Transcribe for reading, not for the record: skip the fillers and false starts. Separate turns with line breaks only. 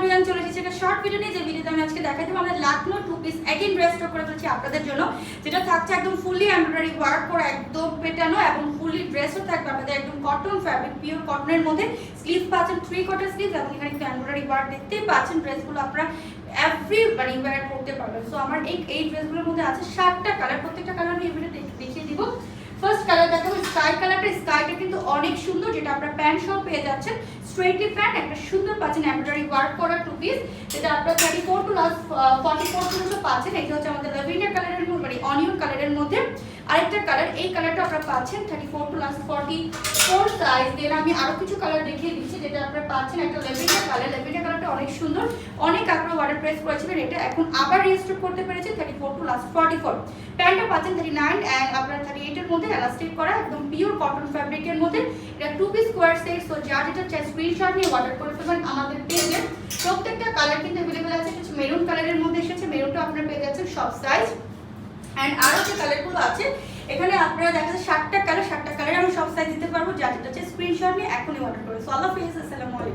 Everyone, চলে এসেছে একটা শর্ট ভিডিও নিয়ে। যে ভিডিওতে আমি আজকে দেখাই দেবো আমরা Lucknow two piece again dress stock করে ফেলেছি আপনাদের জন্য, যেটা থাকছে একদম ফুললি এমব্রয়ডারি ওয়ার্ক করা, একদম পেটানো এবং ফুললি ড্রেসও থাকবে আপনাদের একদম কটন ফ্যাব্রিক, পিওর কটনের মধ্যে। স্লিভ পাচ্ছেন 3/4 স্লিভ এবং এখানে একটু এমব্রয়ডারি ওয়ার্ক দেখতেই পাচ্ছেন। ড্রেসগুলো আপনারা এভরিবডি ওয়্যার করতে পারবেন। সো আমার এই ড্রেসগুলোর মধ্যে আছে 7টা কালার, প্রত্যেকটা কালার আমি এই ভিডিওতে দেখিয়ে দিব। ফার্স্ট কালার দেখাবো স্কাই কালারটা। স্কাইটা কিন্তু অনেক সুন্দর, যেটা আপনারা প্যান্ট সহ পেয়ে যাচ্ছেন। স্ট্রেটলি প্যান্ট, একটা সুন্দর পাচ্ছেন এমব্রয়ডারি ওয়ার্ক করা টু পিস, যেটা আপনারা 34 টু 44 পর্যন্ত পাচ্ছেন। এটা হচ্ছে আমাদের ল্যাভেন্ডার কালারের মধ্যে, মানে অনিয়ন কালারের মধ্যে। আরেকটা কালার, এই কালারটা আপনারা পাচ্ছেন 34 টু 44 সাইজ। দেন আমি আরো কিছু কালার দেখিয়ে দিচ্ছি, যেটা আপনারা পাচ্ছেন একটা ল্যাভেন্ডার কালার। ল্যাভেন্ডার কালারটা অনেক সুন্দর, অনেক আপনারা অর্ডার প্রেস করেছিলেন, এটা এখন আবার রিস্টক করতে পেরেছি 34 টু 44। প্যান্টটা পাচ্ছেন 39 এন্ড আপনারা 38 এর মধ্যে এলাস্টিক করা, একদম পিওর কটন ফ্যাব্রিকের মধ্যে। এটা 2 পিস স্কোয়ার সেট। সো যার যেটা চাই স্ক্রিনশট নিয়ে অর্ডার করে ফেলবেন আমাদের পেজে। প্রত্যেকটা কালার কিন্তু अवेलेबल আছে। এটা মেরুন কালারের মধ্যে এসেছে, মেরুনটা আপনারা পেয়ে যাচ্ছেন সব সাইজ। এন্ড আরো যে কালারগুলো আছে এখানে আপনারা দেখা যাচ্ছে 7টা কালার, 7টা কালার আমি সব সাইজ দিতে পারবো। যার যেটা চাই স্ক্রিনশট নিয়ে এখনই অর্ডার করুন। সো আল্লাহ হাফেজ, আসসালামু আলাইকুম।